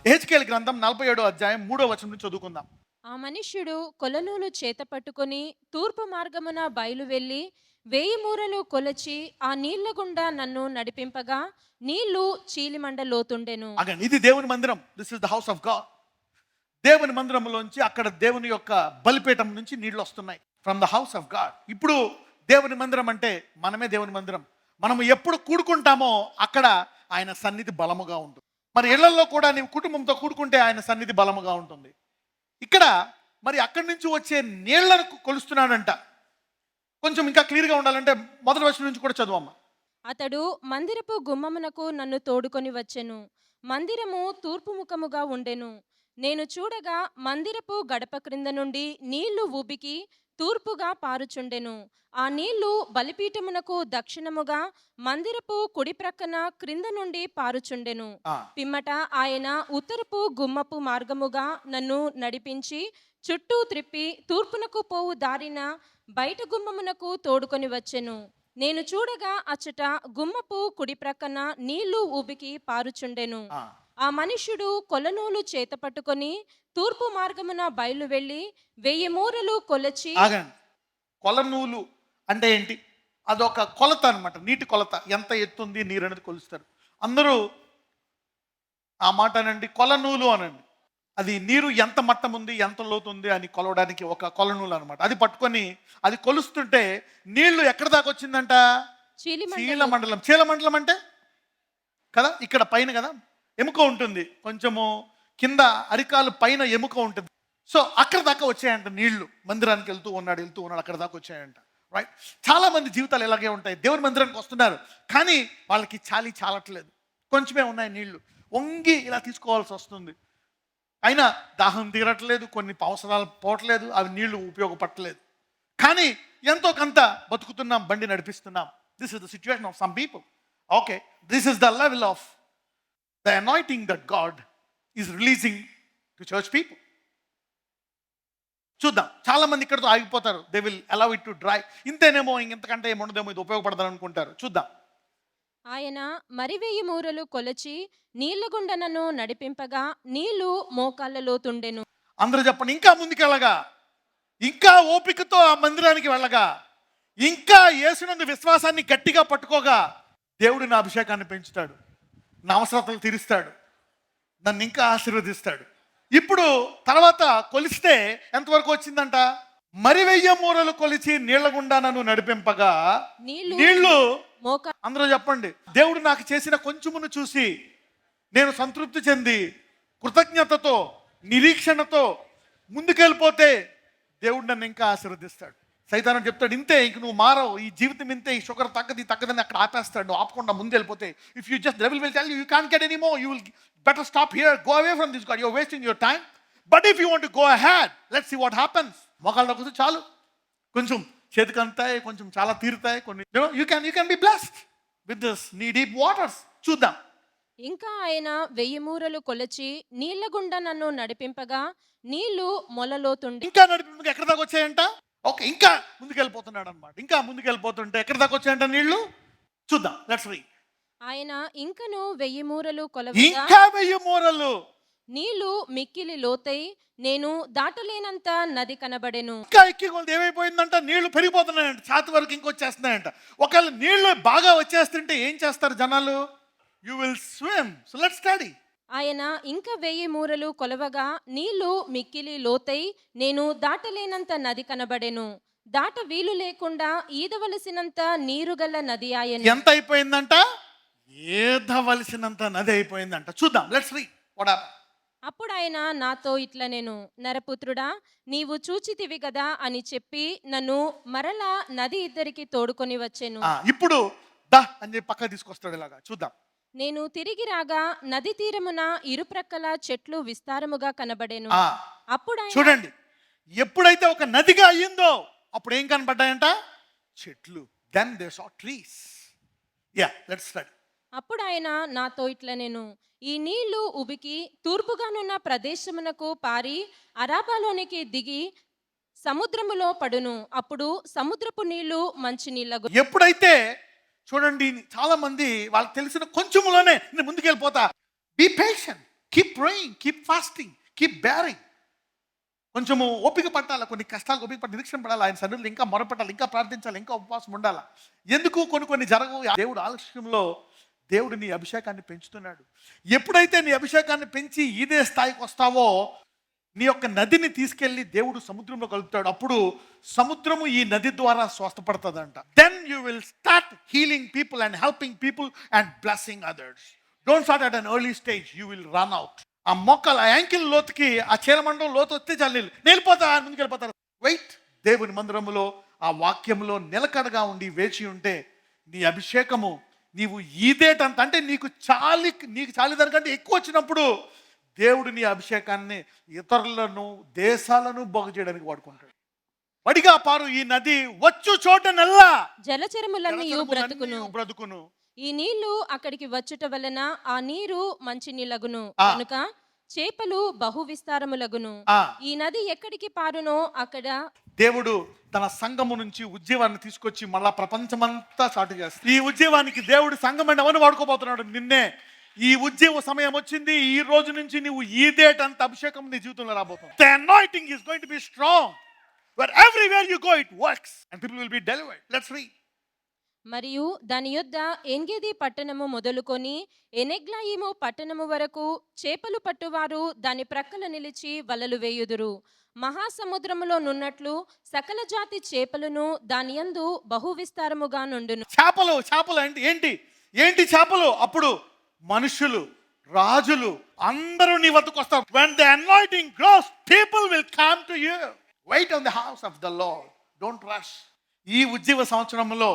యెహెజ్కేలు గ్రంథం 47వ అధ్యాయం 3వ వచనం నుంచి చదువుకుందాం. ఆ మనుష్యుడు కొలనూలు చేత పట్టుకొని తూర్పు మార్గమున బయలు వెళ్ళి 1000 మూరలు కొలచి ఆ నీళ్ల గుండా నన్ను నడిపింపగా నీళ్లు చీలిమండ లోతుండెను. అగైన్ ఇది దేవుని మందిరం. This is the house of God. దేవుని మందిరంలోంచి అక్కడ దేవుని యొక్క బలిపీఠం నుంచి నీళ్లు వస్తున్నాయి from the house of God. ఇప్పుడు దేవుని మందిరం అంటే మనమే దేవుని మందిరం. మనము ఎప్పుడు కూడుకుంటామో అక్కడ ఆయన సన్నిధి బలముగా ఉంటుంది. మరి ఇళ్లలో కూడా నీవు కుటుంబంతో కూడుకుంటే ఆయన సన్నిధి బలముగా ఉంటుంది. ఇక్కడ మరి అక్కడి నుంచి వచ్చే నీళ్లను కొలుస్తున్నాడంట. కొంచెం ఇంకా క్లియర్గా ఉండాలంటే మొదటి వచనం నుంచి కూడా చదువమ్మా. అతడు మందిరపు గుమ్మమునకు నన్ను తోడుకొని వచ్చెను. మందిరము తూర్పు ముఖముగా ఉండెను. నేను చూడగా మందిరపు గడప క్రింద నుండి నీళ్లు ఉబికి తూర్పుగా పారుచుండెను. ఆ నీళ్లు బలిపీఠమునకు దక్షిణముగా మందిరపు కుడి ప్రక్కన క్రింద నుండి పారుచుండెను. పిమ్మట ఆయన ఉత్తరపు గుమ్మపు మార్గముగా నన్ను నడిపించి చుట్టూ త్రిప్పి తూర్పునకు పోవు దారిన బయట గుమ్మమునకు తోడుకొని వచ్చెను. నేను చూడగా అచ్చట గుమ్మపు కుడి ప్రక్కన నీళ్లు ఉబికి పారుచుండెను. ఆ మనుష్యుడు కొలనూలు చేత పట్టుకొని తూర్పు మార్గమున బయలు వెళ్ళి 1000 మూరలు కొలచి. కొలనూలు అంటే ఏంటి? అదొక కొలత అనమాట, నీటి కొలత. ఎంత ఎత్తుంది నీరు అనేది కొలుస్తారు. అందరూ ఆ మాట అనండి, కొలనూలు అనండి. అది నీరు ఎంత మట్టం ఉంది, ఎంత లోతుంది అని కొలవడానికి ఒక కొలనూలు అనమాట. అది పట్టుకొని అది కొలుస్తుంటే నీళ్లు ఎక్కడ దాకా వచ్చిందంట? చీలమండలం. చీలమండలం అంటే కదా ఇక్కడ పైన కదా ఎముక ఉంటుంది, కొంచెము కింద అరికాలు పైన ఎముక ఉంటుంది. సో అక్కడ దాకా వచ్చాయంట నీళ్లు. మందిరానికి వెళ్తూ ఉన్నాడు అక్కడ దాకా వచ్చాయంట. రైట్. చాలా మంది జీవితాలు ఇలాగే ఉంటాయి. దేవుని మందిరానికి వస్తున్నారు కానీ వాళ్ళకి చాలట్లేదు, కొంచెమే ఉన్నాయి నీళ్లు. వంగి ఇలా తీసుకోవాల్సి వస్తుంది. అయినా దాహం తీరట్లేదు, కొన్ని అవసరాలు పోవట్లేదు, అవి నీళ్లు ఉపయోగపడట్లేదు. కానీ ఎంతో కొంత బతుకుతున్నాం, బండి నడిపిస్తున్నాం. This is the situation of some people. Okay, this is the level of the anointing that God is releasing to church people. చూద్దాం. చాలా మంది ఇక్కడతో ఆగిపోతారు. They will allow it to dry. ఇంతేనేమో, ఇంతకంటే ఏముండదేమో, ఇది ఉపయోగపడదని అనుకుంటారు. చూద్దాం. ఆయన మరి 1000 మూరలు కొలచి నీళ్ల గుండా నన్ను నడిపింపగా నీళ్లు మోకాళ్ళలో తుండెను. అందరూ చెప్పండి, ఇంకా ముందుకెళ్ళగా, ఇంకా ఓపికతో ఆ మందిరానికి వెళ్ళగా, ఇంకా యేసునందు విశ్వాసాన్ని గట్టిగా పట్టుకోగా దేవుడు నా అభిషేకాన్ని పెంచుతాడు, నా అవసరతలు తీరుస్తాడు, నన్ను ఇంకా ఆశీర్వదిస్తాడు. ఇప్పుడు తర్వాత కొలిస్తే ఎంతవరకు వచ్చిందంట? మరి 1000 మూరలు కొలిచి నీళ్ల గుండా నన్ను నడిపింపగా నీళ్లు. అందరూ చెప్పండి, దేవుడు నాకు చేసిన కొంచెమును చూసి నేను సంతృప్తి చెంది కృతజ్ఞతతో నిరీక్షణతో ముందుకెళ్ళిపోతే దేవుడు నన్ను ఇంకా ఆశీర్వదిస్తాడు. సైతాను చెప్తాడు, ఇంతే, ఇంక నువ్వు మారవు, ఈ జీవితం ఇంతే, ఈ షుగర్ తగ్గదని అక్కడ ఆపేస్తాడు. నువ్వు ఆపకుండా ముందు వెళ్ళిపోతే, if you just devil will tell you can't get any more, you will better stop here, go away from this god, you are wasting your time. But if you want to go ahead, let's see what happens. మొక్కలు కోసం చాలు, కొంచెం చేతికి అందుతాయి, కొంచెం చాలా తీరుతాయి, కొన్ని you can be blessed with this నీ డీప్ వాటర్స్. చూద్దాం. ఇంకా ఆయన 1000 మూరలు కొలచి నీళ్ల గుండా నన్ను నడిపింపగా నీళ్లు మొలలోతుండి. ఇంకా నడిపింపగా ఎక్కడ దాకా వచ్చాయంట? ఓకే, ఇంకా ముందుకెళ్ళిపోతున్నాడు అనమాట. ఇంకా ముందుకెళ్ళిపోతుంటే ఎక్కడ దాకా వచ్చాయంట నీళ్లు? చూద్దాం. Let's read. ఆయన ఇంకను 1000 మూరలు కొలవగా ఇంకా 1000 మూరలు నీళ్లు మిక్కిలి లోతై నేను దాటలేనంత నది కనబడెను. ఇంకా ఎక్కి కొలది ఏమైపోయిందంట? నీళ్లు పెరిగిపోతున్నాయంట, ఛాతి వరకు ఇంకొచ్చేస్తున్నాయంట. ఒకవేళ నీళ్లు బాగా వచ్చేస్తుంటే ఏం చేస్తారు జనాలు? You will swim. So let's study. ఆయన ఇంకా 1000 మూరలు కొలవగా నీళ్లు మిక్కిలి లోతై నేను దాటలేనంత నది కనబడెను. దాట వీలు లేకుండా ఈదవలసినంత నీరుగల నది ఆయను. ఎంత అయిపోయిందంట? ఈదవలసినంత నది అయిపోయిందంట. చూద్దాం. Let's read what happened. అప్పుడు ఆయన నాతో ఇట్లా, నేను నరపుత్రుడా, నీవు చూచితివి కదా అని చెప్పి నన్ను మరలా నది ఇద్దరికి తోడుకొని వచ్చెను. ఇప్పుడు దా అని చెప్పి పక్క తీసుకొస్తాడు. ఇలాగా చూద్దాం. నేను తిరిగి రాగా నది తీరమున ఇరుప్రక్కల చెట్లు విస్తారముగా కనబడెను. అప్పుడు చూడండి, ఎప్పుడైతే ఒక నదిగా అయ్యిందో అప్పుడు ఏం కనబడ్డాయంట? చెట్లు. Then they saw trees. Yeah, let's study. అప్పుడు ఆయన నాతో ఇట్లా, నేను ఈ నీళ్లు ఉబికి తూర్పుగానున్న ప్రదేశమునకు పారి అరాబాలోనికి దిగి సముద్రములో పడును. అప్పుడు సముద్రపు నీళ్లు మంచి నీళ్ళగు. ఎప్పుడైతే చూడండి, చాలా మంది వాళ్ళకి తెలిసిన కొంచెంలోనే నేను ముందుకెళ్ళిపోతా. Be patient. Keep praying, keep fasting, keep bearing. కొంచెము ఓపిక పట్టాలి, కొన్ని కష్టాలు ఓపిక పట్టి నిరీక్షణ పడాలి, ఆయన సన్నిధిలో ఇంకా మొరపెట్టాలి, ఇంకా ప్రార్థించాలి, ఇంకా ఉపవాసం ఉండాలి. ఎందుకు కొన్ని జరగవు? దేవుడు ఆలస్యంలో దేవుడు నీ అభిషేకాన్ని పెంచుతున్నాడు. ఎప్పుడైతే నీ అభిషేకాన్ని పెంచి ఇదే స్థాయికి వస్తావో, నీ యొక్క నదిని తీసుకెళ్ళి దేవుడు సముద్రంలో కలుపుతాడు. అప్పుడు సముద్రము ఈ నది ద్వారా స్వస్థపడుతుందంట. Then you will start healing people and helping people and blessing others. Don't start at an early stage, you will run out. ఆ మొక్కలు, ఆ యాంకిల్ లోతుకి, ఆ చీలమండలం లోతు వస్తే చాలు, వెళ్ళిపోతా, ముందుకు వెళ్ళిపోతారు. వెయిట్. దేవుని మందిరములో ఆ వాక్యంలో నిలకడగా ఉండి వేచి ఉంటే నీ అభిషేకము నీవు ఈదేటంత, అంటే నీకు చాలిదానికంటే ఎక్కువ వచ్చినప్పుడు దేవుడు నీ అభిషేకాన్ని ఇతరులను, దేశాలను బాగు చేయడానికి వాడుకుంటాడు. వడిగా పారు ఈ నది వచ్చు చోట నల్లా జలచరములన్నీ బ్రతుకును. ఈ నీళ్లు అక్కడికి వచ్చుట వలన ఆ నీరు మంచి నీళ్ళగును, కనుక చేపలు బహు విస్తారములగును. ఈ నది ఎక్కడికి పారునో అక్కడ దేవుడు తన సంఘము నుంచి ఉద్యమాన్ని తీసుకొచ్చి మళ్ళా ప్రపంచమంతా చాటు చేస్తాడు. ఈ ఉద్యమానికి దేవుడు సంఘం అంటే అవన్నీ వాడుకోబోతున్నాడు. నిన్నే ఈ ఉద్యమ సమయం వచ్చింది. ఈ రోజు నుంచి నువ్వు ఈదేటంత అభిషేకం నీ జీవితంలో రాబోతుంది. The anointing is going to be strong. Where everywhere you go it works and people will be delivered. Let's read. మరియు దాని యొద్ద ఎంగేది పట్టణము మొదలుకొని ఎనెగ్లాయిము పట్టణము వరకు చేపలు పట్టువారు దాని ప్రక్కల నిలిచి వలలు వేయుదురు. మహాసముద్రములో నున్నట్లు సకల జాతి చేపలను దాని యందు బహు విస్తారముగా నుండును. చేపలు అంటే ఏంటి చేపలు? అప్పుడు మనుషులు, రాజులు అందరూ నీ వద్దకు వస్తారు. When the anointing grows, people will come to you. Wait on the house of the Lord. Don't rush. ఈ ఉజ్జీవ సంవత్సరంలో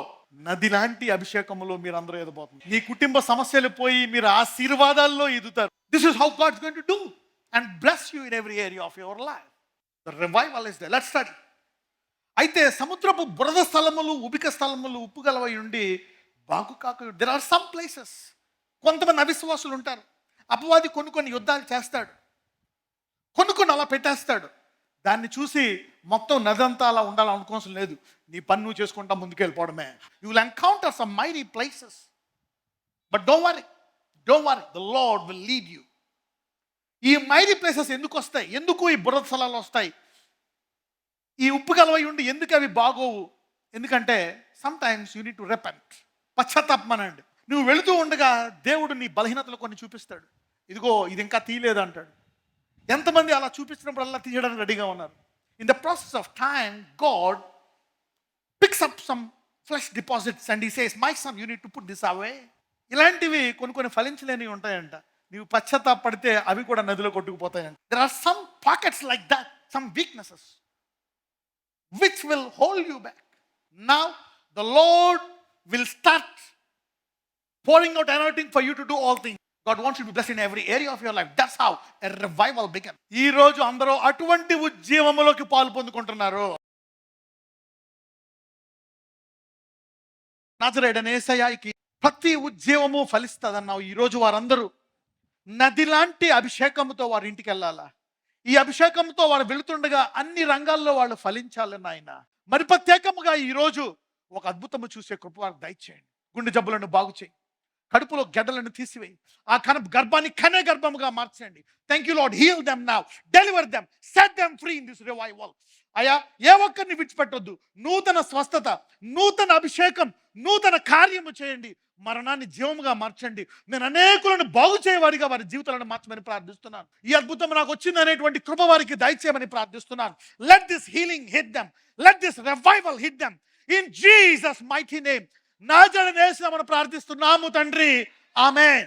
నది లాంటి అభిషేకములో మీరు అందరూ ఎదబోతున్నారు. మీ కుటుంబ సమస్యలు పోయి మీరు ఆశీర్వాదాల్లో ఎదుగుతారు. This is how God is going to do and bless you in every area of your life. The revival is there. Let's study. అయితే సముద్రపు బురద స్థలములు, ఉబిక స్థలములు ఉప్పు గలవై ఉండి బాగు కాక, there are some places. కొంతమంది అవిశ్వాసులు ఉంటారు. అపవాది కొన్ని యుద్ధాలు చేస్తాడు, కొన్ని అలా పెట్టేస్తాడు. దాన్ని చూసి మొత్తం నదంతా అలా ఉండాలనుకోసం లేదు. నీ పని నువ్వు చేసుకుంటా ముందుకెళ్ళిపోవడమే. You will encounter some mighty places, but don't worry, the lord will lead you. ఈ మైటీ ప్లేసెస్ ఎందుకు వస్తాయి? ఎందుకు ఈ బురద స్థలాలు వస్తాయి? ఈ ఉప్పు కలవై ఉండి ఎందుకు అవి బాగోవు? ఎందుకంటే sometimes you need to repent. పశ్చాత్తాపమనండి. నువ్వు వెళుతూ ఉండగా దేవుడు నీ బలహీనతలు కొన్ని చూపిస్తాడు. ఇదిగో ఇది ఇంకా తీయలేదు అంటాడు. ఎంతమంది అలా చూపించినప్పుడల్లా తీయడానికి రెడీగా ఉన్నారు? In the process of time God picks up some flesh deposits and he says, my son you need to put this away. ఇలాంటివి కొన్ని ఫలించలేనివి ఉంటాయంట. నీవు పశ్చాత్తాపడితే అవి కూడా నదిలో కొట్టుకుపోతాయంట. There are some pockets like that, some weaknesses which will hold you back. Now the Lord will start pouring out anointing for you to do all things. God wants you to be blessed in every area of your life. That's how a revival began. ఈ రోజు అందరూ అటువంటి ఉజ్జీవములోకి పాలు పొందుకుంటున్నారు. నజరేయుడైన యేసయ్యకి ప్రతి ఉజ్జీవము ఫలిస్తుందన్నావు. ఈ రోజు వారందరూ నది లాంటి అభిషేకంతో వారి ఇంటికి వెళ్ళాలా? ఈ అభిషేకంతో వారు వెళుతుండగా అన్ని రంగాల్లో వాళ్ళు ఫలించాలని ఆయన మరి ప్రత్యేకముగా ఈరోజు ఒక అద్భుతము చూసే కృప వారికి దయచేయండి. గుండె జబ్బులను బాగు చేయి, కడుపులో గడ్డలను తీసివేయి, ఆ గర్భాన్ని కనే గర్భముగా మార్చండి. Thank you Lord, heal them now, deliver them, set them free in this revival. అయ్యా, ఏ ఒక్కరిని విడిచిపెట్టొద్దు. నూతన స్వస్థత, నూతన అభిషేకం, నూతన కార్యము చేయండి. మరణాన్ని జీవముగా మార్చండి. నేను అనేకులను బాగు చేయవారిగా వారి జీవితాలను మార్చమని ప్రార్థిస్తున్నాను. ఈ అద్భుతం నాకు వచ్చింది అనేటువంటి కృప వారికి దయచేయమని ప్రార్థిస్తున్నాను. Let this healing hit them, let this revival hit them in Jesus mighty name. నజరేయుడైన యేసు నామమున ప్రార్థిస్తున్నాము తండ్రి, ఆమేన్.